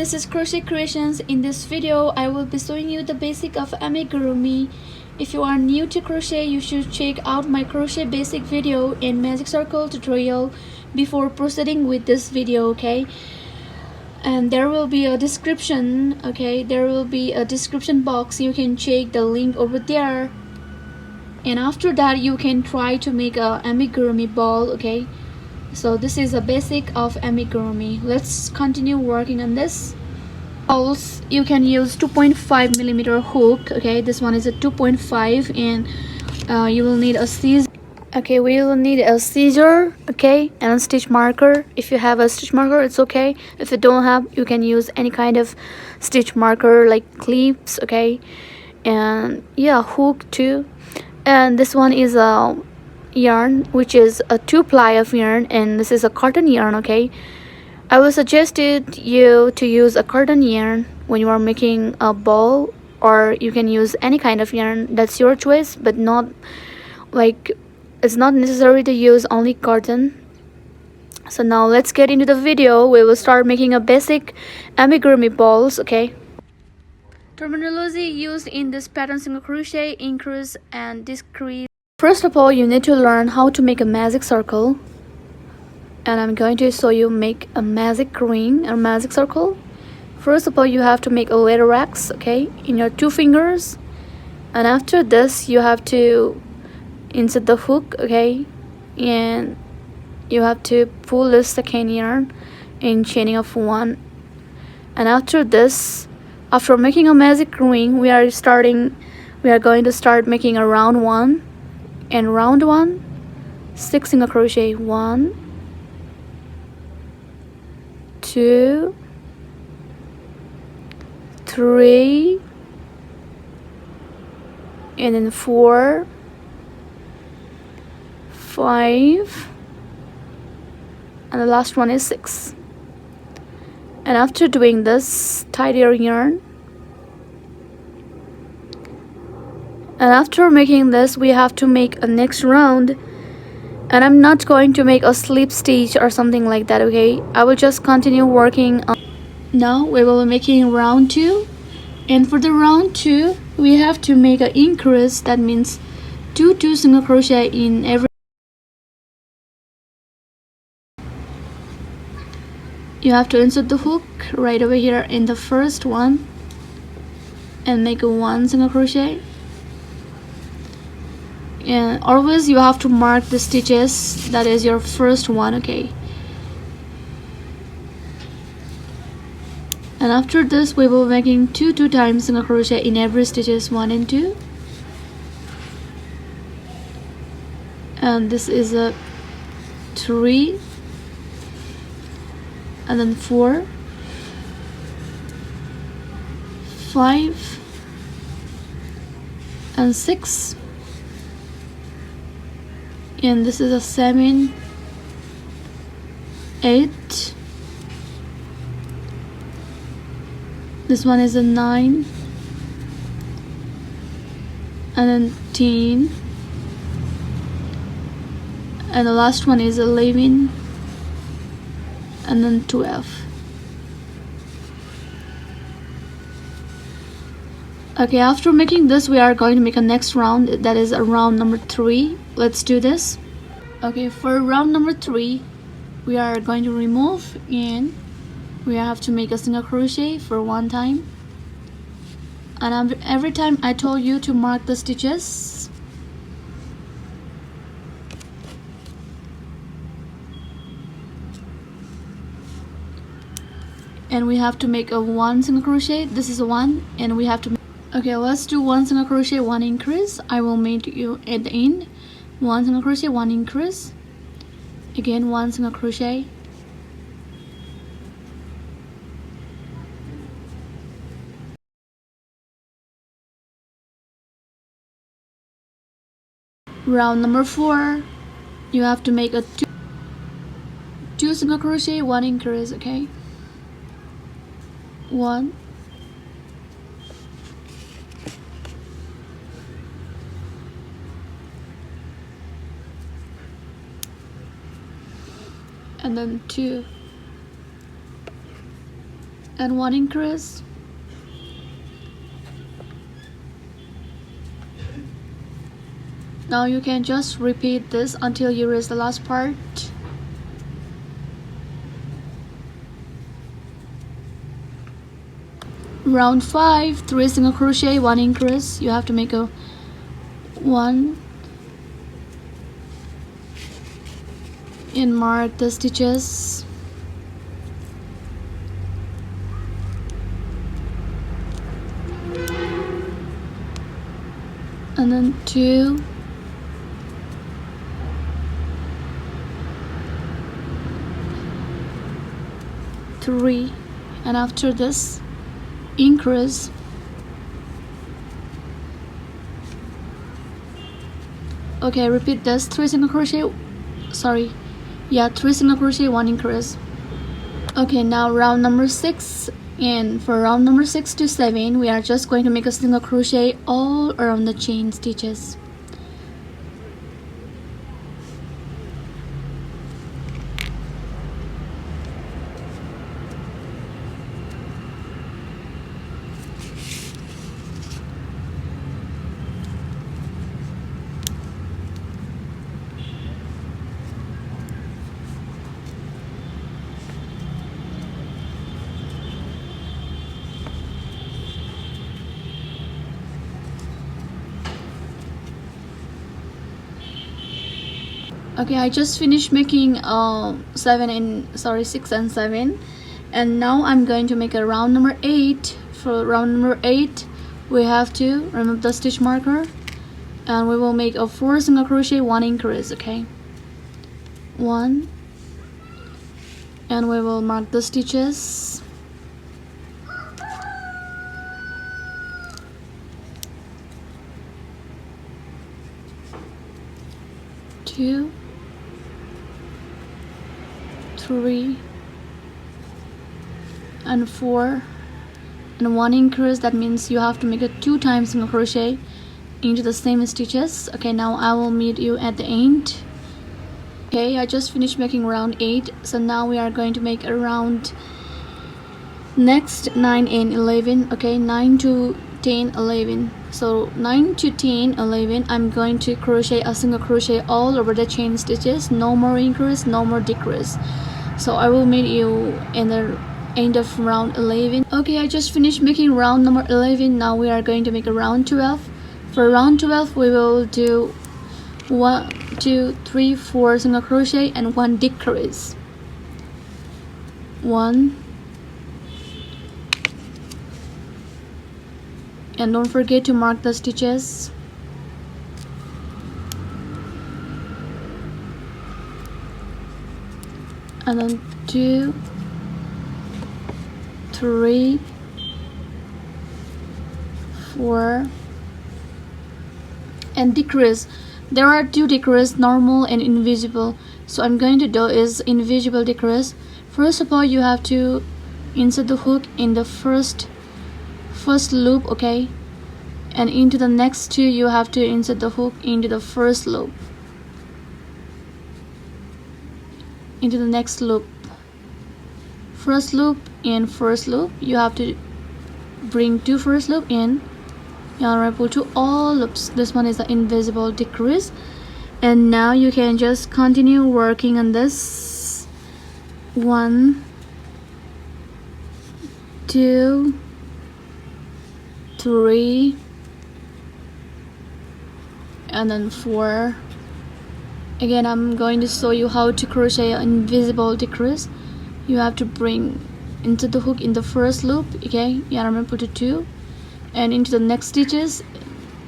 this is Crochet Creations. In this video, I will be showing you the basic of Amigurumi. If you are new to crochet, you should check out my crochet basic video and magic circle tutorial before proceeding with this video, okay? And there will be a description, okay? There will be a description box. You can check the link over there. And after that, you can try to make a amigurumi ball, okay? So this is a basic of amigurumi. Let's continue working on this. Also, you can use 2.5 millimeter hook, okay? This one is a 2.5, and you will need a scissor. Okay, we will need a scissor, okay, and a stitch marker. If you have a stitch marker, it's okay. If you don't have, you can use any kind of stitch marker like clips, okay? And yeah, hook too. And this one is a yarn, which is a 2-ply of yarn, and this is a cotton yarn, okay? I will suggest you to use a cotton yarn when you are making a ball, or you can use any kind of yarn. That's your choice, but not like it's not necessary to use only cotton. So now let's get into the video. We will start making a basic amigurumi balls, okay? Terminology used in this pattern: single crochet, increase and decrease. First of all, you need to learn how to make a magic circle, and I'm going to show you make a magic ring or magic circle. First of all, you have to make a letter X, okay, in your 2 fingers, and after this you have to insert the hook, okay, and you have to pull the second yarn in chaining of 1. And after this, after making a magic ring, we are going to start making a round 1. And round 1, 6 single crochet, 1, 2, 3, and then 4, 5, and the last one is 6. And after doing this, tie your yarn. And after making this, we have to make a next round, and I'm not going to make a slip stitch or something like that, okay? I will just continue working on. Now we will be making round 2, and for the round 2 we have to make an increase. That means 2 single crochet in every. You have to insert the hook right over here in the first one and make a 1 single crochet. And always you have to mark the stitches. That is your first one, okay? And after this, we will be making 2 times single crochet in every stitches 1 and 2. And this is a 3, and then 4, 5, and 6. And this is a 7, 8, this one is a 9, and then 10, and the last one is 11, and then 12. Okay, after making this, we are going to make a next round. That is a round number 3. Let's do this. Okay, for round number 3, we are going to remove, and we have to make a single crochet for 1 time. And every time I told you to mark the stitches. And we have to make a 1 single crochet. This is a 1, and we have to. Okay, let's do 1 single crochet, 1 increase. I will meet you at the end. 1 single crochet, 1 increase. Again, 1 single crochet. Round number 4, you have to make a 2 single crochet, 1 increase, okay? 1, and then 2, and 1 increase. Now you can just repeat this until you reach the last part. Round 5, 3 single crochet, 1 increase. You have to make a 1 and mark the stitches. And then 2, 3, and after this increase. Okay, repeat this. 3 single crochet, 3 single crochet, 1 increase. Okay, now round number 6, and for round number 6 to 7 we are just going to make a single crochet all around the chain stitches. Okay, I just finished making 6 and 7, and now I'm going to make a round number 8. For round number 8 we have to remove the stitch marker, and we will make a 4 single crochet, 1 increase. Okay, 1, and we will mark the stitches. 2, 3, and 4, and 1 increase. That means you have to make a 2 times single crochet into the same stitches. Okay, now I will meet you at the end. Okay, I just finished making round 8, so now we are going to make a round next 9 and 11. Okay, 9 to 10, 11. So 9 to 10, 11, I'm going to crochet a single crochet all over the chain stitches. No more increase, no more decrease. So I will meet you in the end of round 11. Okay, I just finished making round number 11. Now we are going to make a round 12. For round 12 we will do 1, 2, 3, 4 single crochet and 1 decrease. 1, and don't forget to mark the stitches. 2, 3, 4, and decrease. There are 2 decrease, normal and invisible. So I'm going to do is invisible decrease. First of all, you have to insert the hook in the first loop, okay, and into the next 2 you have to insert the hook into the first loop, into the next loop, first loop and first loop. You have to bring 2 first loop in, and pull to all loops. This one is the invisible decrease. And now you can just continue working on this. 1, 2, 3, and then 4. Again, I'm going to show you how to crochet an invisible decrease. You have to bring into the hook in the first loop, okay, yarn pull to 2, and into the next stitches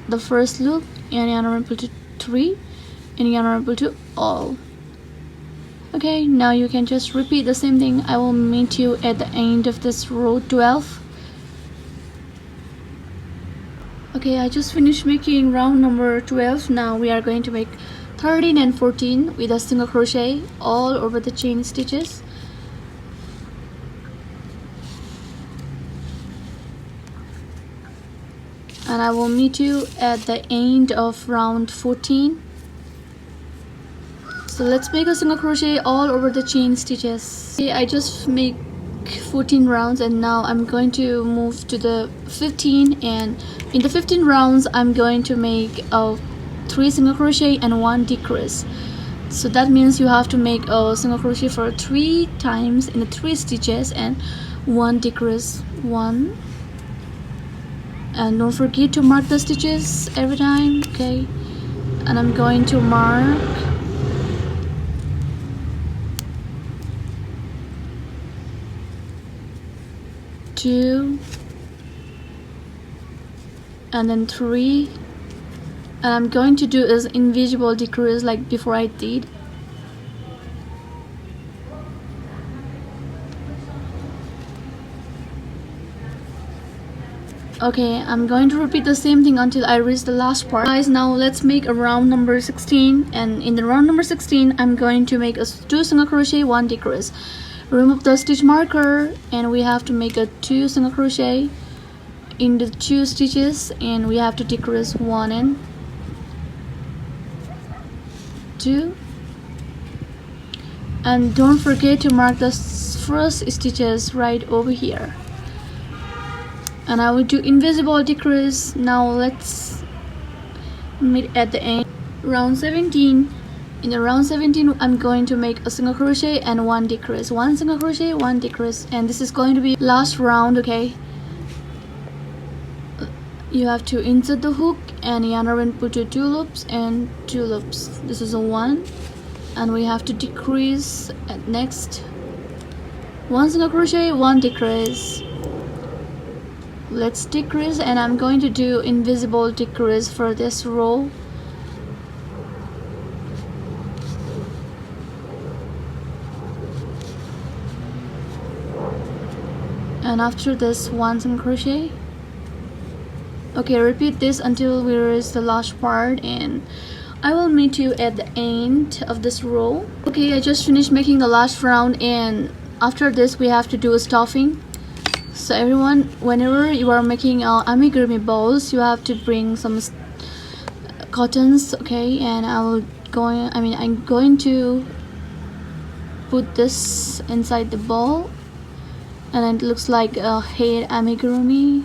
the first loop, and yarn pull to 3, and yarn pull to all. Okay, now you can just repeat the same thing. I will meet you at the end of this row 12. Okay, I just finished making round number 12. Now we are going to make 13 and 14 with a single crochet all over the chain stitches. And I will meet you at the end of round 14. So let's make a single crochet all over the chain stitches. Okay, I just make 14 rounds, and now I'm going to move to the 15, and in the 15 rounds I'm going to make 3 single crochet and 1 decrease. So that means you have to make a single crochet for 3 times in the 3 stitches and 1 decrease. 1, and don't forget to mark the stitches every time, okay? And I'm going to mark 2 and then 3, and I'm going to do is invisible decrease like before I did. Okay, I'm going to repeat the same thing until I reach the last part. Guys, now let's make a round number 16, and in the round number 16 I'm going to make a 2 single crochet, 1 decrease. Remove the stitch marker, and we have to make a 2 single crochet in the 2 stitches, and we have to decrease 1 and 2, and don't forget to mark the first stitches right over here. And I will do invisible decrease. Now let's meet at the end. Round 17. In the round 17 I'm going to make a single crochet and 1 decrease, 1 single crochet, 1 decrease, and this is going to be last round, okay? You have to insert the hook and yarn around, put 2 loops and 2 loops. This is a 1, and we have to decrease at next 1 single crochet, 1 decrease. Let's decrease, and I'm going to do invisible decrease for this row. And after this, 1 single crochet. Okay, repeat this until we reach the last part, and I will meet you at the end of this row. Okay, I just finished making the last round, and after this we have to do a stuffing. So everyone, whenever you are making amigurumi balls, you have to bring some cottons, okay? And I'm going to put this inside the ball, and it looks like a head amigurumi.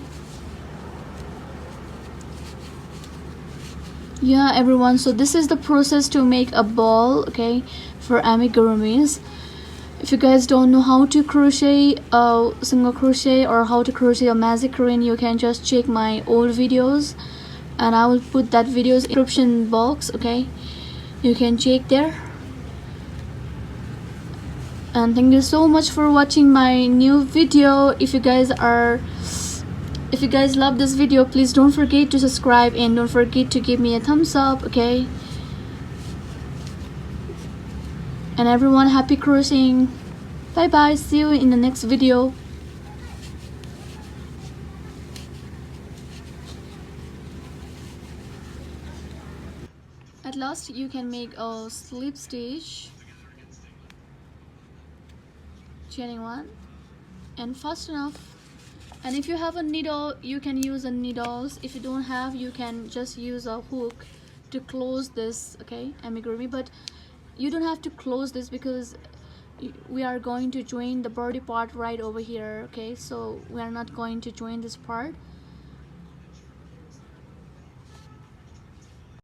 Yeah, everyone, so this is the process to make a ball, okay, for amigurumis. If you guys don't know how to crochet a single crochet or how to crochet a magic ring, you can just check my old videos, and I will put that video's description box, okay? You can check there. And thank you so much for watching my new video. If you guys love this video, please don't forget to subscribe and don't forget to give me a thumbs up, okay? And everyone, happy crocheting. Bye bye, see you in the next video. At last you can make a slip stitch, chaining 1, and fast enough. And if you have a needle, you can use a needles. If you don't have, you can just use a hook to close this, okay, amigurumi. But you don't have to close this because we are going to join the body part right over here, okay? So we are not going to join this part.